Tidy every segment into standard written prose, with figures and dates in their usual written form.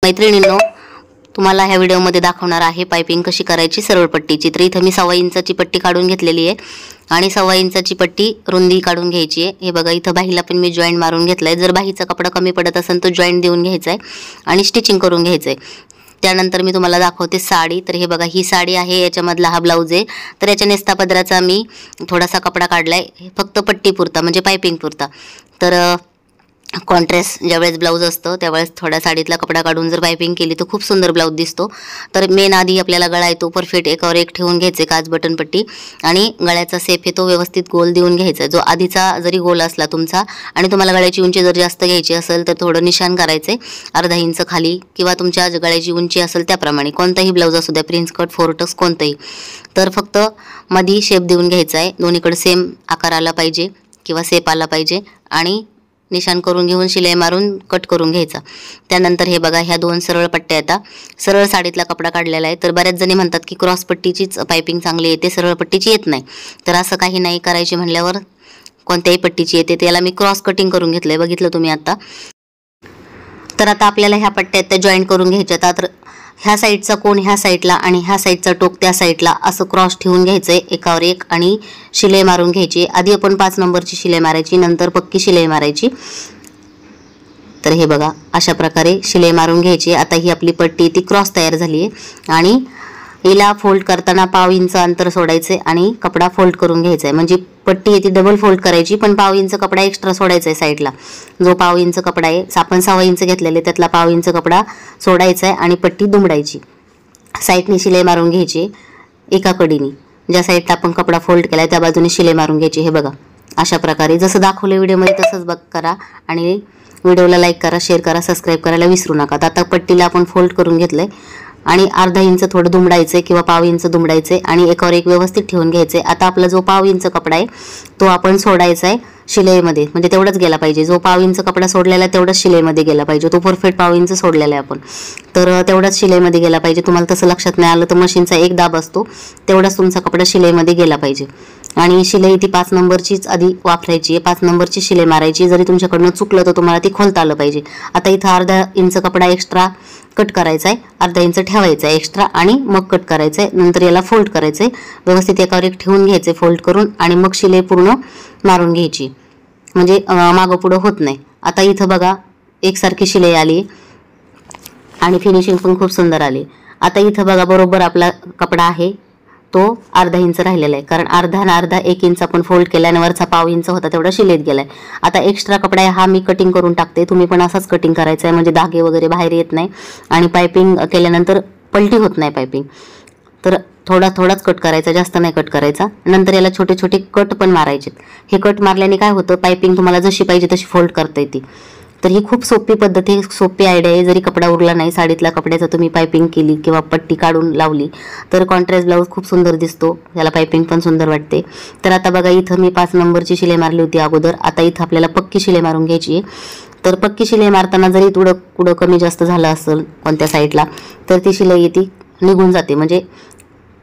मैत्रिणींनो, तुम्हाला ह्या व्हिडिओमध्ये दाखवणार आहे पाइपिंग कशी करायची सरळ पट्टीची। तर इथे मी 1.25 इंचाची पट्टी काढून घेतलेली आहे आणि 1.25 इंचाची पट्टी रुंदी काढून घ्यायची आहे। हे बघा, इथे बाहीला पण मी जॉईंट मारून घेतलाय। जर बाहीचा कपडा कमी पडत असेल तर जॉईंट देऊन घ्यायचा आहे आणि स्टिचिंग करून घ्यायचं आहे। त्यानंतर मी तुम्हाला दाखवते साडी। तर हे बघा, ही साडी आहे, याच्यामधला हा ब्लाउज आहे। तर याच्या नेस्ता पदराचा मी थोडासा कपडा काढलाय, फक्त पट्टी पुरता म्हणजे पाइपिंग पुरता। तर कॉन्ट्रास्ट ज्यावेळेस ब्लाउज असतं त्यावेळेस थोडा साडीतला कपडा काढून जर पाइपिंग केली तर खूप सुंदर ब्लाउज दिसतो। तर मेन आधी आपल्याला गळा येतो परफेक्ट एकावर एक ठेवून घ्यायचे काच बटन पट्टी आणि गळ्याचा सेप आहे तो व्यवस्थित गोल देऊन घ्यायचा। जो आधीचा जरी गोल असला तुमचा आणि तुम्हाला गळ्याची उंची जर जास्त घ्यायची असेल तर थोडं निशाण करायचे 1/2 इंच खाली, किंवा तुमच्या गळ्याची उंची असेल त्याप्रमाणे कोणताही ब्लाउज असू द्या, प्रिन्स कट, फोरटक्स कोणताही। तर फक्त मध्ये शेप देऊन घ्यायचा आहे, दोन्हीकडे सेम आकार आला पाहिजे किंवा सेप आला पाहिजे आणि निशाण करून घेऊन शिलाई मारून कट करून घ्यायचा। त्यानंतर हे बघा, ह्या 2 सरळ पट्ट्या आता सरळ साडीतला कपडा काढलेला आहे। तर बऱ्याच जणी म्हणतात की क्रॉस पट्टीचीच पाइपिंग चांगली येते, सरळ पट्टीची येत नाही। तर असं काही नाही, करायची म्हणल्यावर कोणत्याही पट्टीची येते। त्याला मी क्रॉस कटिंग करून घेतलंय, बघितलं तुम्ही आता। तर आता आपल्याला ह्या पट्ट्या त्या जॉईंट करून घ्यायच्या। तर ह्या साईडचा कोण ह्या साईडला आणि ह्या साईडचा टोक त्या साईडला असं क्रॉस ठेवून घ्यायचंय एकावर एक आणि शिलाई मारून घ्यायची। आधी आपण 5 नंबरची शिलाई मारायची, नंतर पक्की शिलाई मारायची। तर हे बघा, अशा प्रकारे शिलाई मारून घ्यायची। आता ही आपली पट्टी ती क्रॉस तयार झाली आहे आणि हिला फोल्ड करताना 1/2 इंच अंतर सोडायचे आणि कपडा फोल्ड करून घ्यायचा आहे। म्हणजे पट्टी आहे ती डबल फोल्ड करायची, पण 1/2 इंच कपडा एक्स्ट्रा सोडायचा आहे साईडला। जो 1/2 इंच कपडा आहे, आपण 1.25 इंच घेतलेले त्यातला 1/2 इंच कपडा सोडायचा आहे आणि पट्टी दुमडायची। साईडने शिलाई मारून घ्यायची एका कडीने, ज्या साईडला आपण कपडा फोल्ड केलाय त्या बाजूने शिलाई मारून घ्यायची। हे बघा, अशा प्रकारे जसं दाखवलं व्हिडिओमध्ये तसंच बघ करा आणि व्हिडिओला लाईक करा, शेअर करा, सबस्क्राईब करायला विसरू नका। आता पट्टीला आपण फोल्ड करून घेतलंय आणि 1/2 इंच थोडं दुमडायचे किंवा 1/2 इंच दुमडायचे आणि एकावर एक व्यवस्थित ठेवून घ्यायचे। आता आपला जो 1/2 इंच कपडा आहे तो आपण सोडायचा आहे शिलाईमध्ये, म्हणजे तेवढंच गेला पाहिजे। जो 1/2 इंच कपडा सोडलेला आहे तेवढंच शिलाईमध्ये गेला पाहिजे। तो परफेक्ट 1/2 इंच सोडलेला आहे आपण, तर तेवढंच शिलाईमध्ये गेला पाहिजे। तुम्हाला तसं लक्षात नाही आलं तर मशीनचा एक दाब असतो, तेवढाच तुमचा कपडा शिलाईमध्ये गेला पाहिजे। आणि शिलाई ती 5 नंबरचीच आधी वापरायची आहे, 5 नंबरची शिलाई मारायची। जरी तुमच्याकडनं चुकलं तर तुम्हाला ती खोलता आलं पाहिजे। आता इथं 1/2 इंच कपडा एक्स्ट्रा कट करायचा आहे, 1/2 इंच ठेवायचा आहे एक्स्ट्रा आणि मग कट करायचं आहे। नंतर याला फोल्ड करायचं आहे, व्यवस्थित एकावर एक ठेवून घ्यायचे फोल्ड करून आणि मग शिलाई पूर्ण मारून घ्यायची, म्हणजे मागं पुढं होत नाही। आता इथं बघा, एकसारखी शिलाई आली आणि फिनिशिंग पण खूप सुंदर आली। आता इथं बघा, बरोबर आपला कपडा आहे तो 1/2 इंच राहिलेला आहे, कारण 1/2 आणि 1/2 1 इंच आपण फोल्ड केला आणि वरचा 1/2 इंच होता तेवढा शिलाईत गेलाय। आता एक्स्ट्रा कपडा आहे हा मी कटिंग करून टाकते, तुम्ही पण असाच कटिंग करायचा आहे, म्हणजे धागे वगैरे बाहेर येत नाही आणि पाइपिंग केल्यानंतर पलटी होत नाही पाइपिंग। तर थोडाच कट करायचा, जास्त नाही कट करायचा। नंतर याला छोटे छोटे कट पण मारायचे। हे कट मारल्याने काय होतं, पाइपिंग तुम्हाला जशी पाहिजे तशी फोल्ड करता येते। तर ही खूप सोपी पद्धत आहे, सोपी आयडिया आहे। जरी कपडा उरला नाही साडीतला कपड्याचा तुम्ही पाइपिंग केली किंवा पट्टी काढून लावली तर कॉन्ट्रास्ट ब्लाउज खूप सुंदर दिसतो, याला पाइपिंग पण सुंदर वाटते। तर आता बघा, इथं मी 5 नंबरची शिलाई मारली होती अगोदर, आता इथं आपल्याला पक्की शिलाई मारून घ्यायची आहे। तर पक्की शिलाई मारताना जरी कुठं कमी जास्त झालं असेल कोणत्या साईडला तर ती शिलाई ती निघून जाते, म्हणजे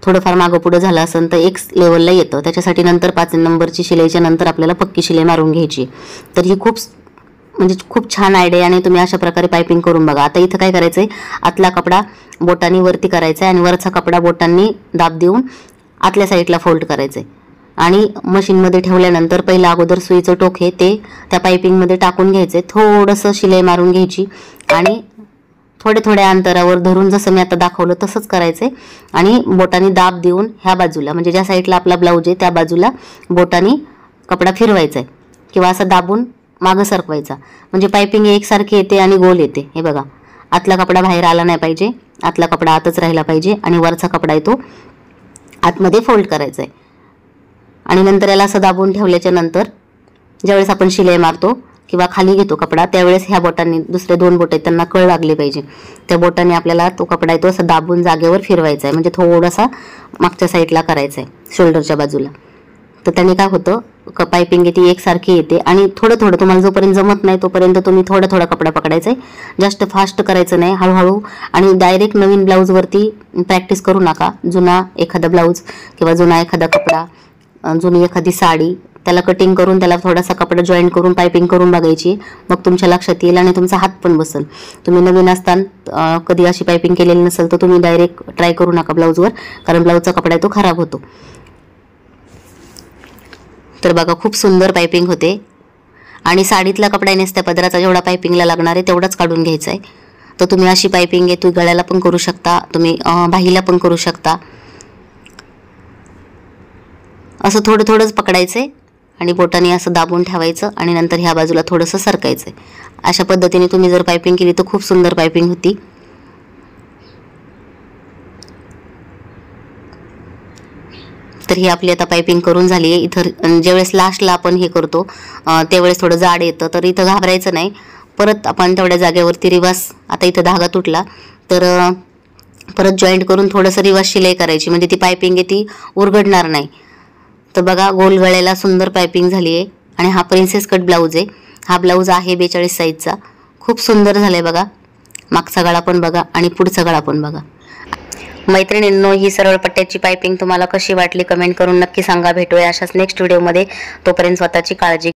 थोडंफार मागं पुढं झालं असेल तर एक लेवलला येतं। त्याच्यासाठी नंतर 5 नंबरची शिलाईच्या नंतर आपल्याला पक्की शिलाई मारून घ्यायची। तर ही खूप छान आयडिया आणि तुम्ही अशा प्रकारे पाइपिंग करून बघा। आता इथं काय करायचंय, आतला कपडा बोटांनी वरती करायचा आहे आणि वरचा कपडा बोटांनी दाब देऊन आतल्या साईडला फोल्ड करायचंय आणि मशीनमध्ये ठेवल्यानंतर पहिला अगोदर सुईचं टोक आहे ते त्या पाइपिंगमध्ये टाकून घ्यायचंय, थोडंसं शिलाई मारून घ्यायची आणि थोड्या अंतरावर धरून जसं मी आता दाखवलं तसंच करायचंय आणि बोटांनी दाब देऊन ह्या बाजूला, म्हणजे ज्या साईडला आपला ब्लाउज आहे त्या बाजूला बोटांनी कपडा फिरवायचा आहे किंवा असं दाबून मागं सरकवायचा, म्हणजे पाइपिंग एकसारखी येते आणि गोल येते। हे बघा, आतला कपडा बाहेर आला नाही पाहिजे, आतला कपडा आतच राहिला पाहिजे आणि वरचा कपडा आहे तो आतमध्ये फोल्ड करायचा आहे। आणि नंतर याला असं दाबून ठेवल्याच्या नंतर ज्यावेळेस आपण शिलाई मारतो किंवा खाली घेतो कपडा त्यावेळेस ह्या बोटांनी, दुसरे 2 बोट आहेत त्यांना कळ लागली पाहिजे, त्या बोटांनी आपल्याला तो कपडा आहे तो असं दाबून जागेवर फिरवायचा आहे, म्हणजे थोडासा मागच्या साईडला करायचा आहे शोल्डरच्या बाजूला। तर त्याने काय होतं, पाइपिंग ती एकसारखी येते आणि थोडं तुम्हाला जोपर्यंत जमत नाही तोपर्यंत तुम्ही थोडा कपडा पकडायचा आहे, जास्त फास्ट करायचं नाही, हळूहळू। आणि डायरेक्ट नवीन ब्लाऊजवरती प्रॅक्टिस करू नका। जुना एखादा ब्लाऊज किंवा जुना एखादा कपडा, जुनी एखादी साडी त्याला कटिंग करून त्याला थोडासा कपडा जॉईंट करून पायपिंग करून बघायची, मग तुमच्या लक्षात येईल आणि तुमचा हात पण बसेल. तुम्ही नवीन असताना कधी अशी पायपिंग केलेली नसेल तर तुम्ही डायरेक्ट ट्राय करू नका ब्लाऊजवर, कारण ब्लाऊजचा कपडा तो खराब होतो. तर बघा खूप सुंदर पायपिंग होते. आणि साडीतला कपडा नेसत्या पदराचा जेवढा पायपिंगला लागणार आहे तेवढाच काढून घ्यायचा आहे. तर तुम्ही अशी पायपिंग आहे तुम्ही गळ्याला पण करू शकता, तुम्ही बाहीला पण करू शकता. असं थोडं थोडंच पकडायचं आहे आणि बोटाने असं दाबून ठेवायचं आणि नंतर ह्या बाजूला थोडंसं सरकायचं आहे. अशा पद्धतीने तुम्ही जर पायपिंग केली तर खूप सुंदर पायपिंग होती. तर ही आपली आता पायपिंग करून झाली आहे. इथं ज्यावेळेस लास्टला आपण हे करतो त्यावेळेस थोडं जाड येतं, तर इथं घाबरायचं नाही. परत आपण तेवढ्या जागेवरती रिवर्स, आता इथं धागा तुटला तर परत जॉईंट करून थोडंसं रिवर्स शिलाई करायची, म्हणजे ती पायपिंग आहे ती उरगडणार नाही. तर बघा गोल गळ्याला सुंदर पायपिंग झाली आहे. आणि हा प्रिन्सेस कट ब्लाऊज आहे. हा ब्लाऊज आहे 42 साईजचा. खूप सुंदर झाला आहे बघा. मागचा गळा पण बघा आणि पुढचा गळा पण बघा. मैत्रिणींनो, ही सरळ पट्ट्याची पायपिंग तुम्हाला कशी वाटली कमेंट करून नक्की सांगा. भेटूया अशाच नेक्स्ट व्हिडिओमध्ये. तोपर्यंत स्वतःची काळजी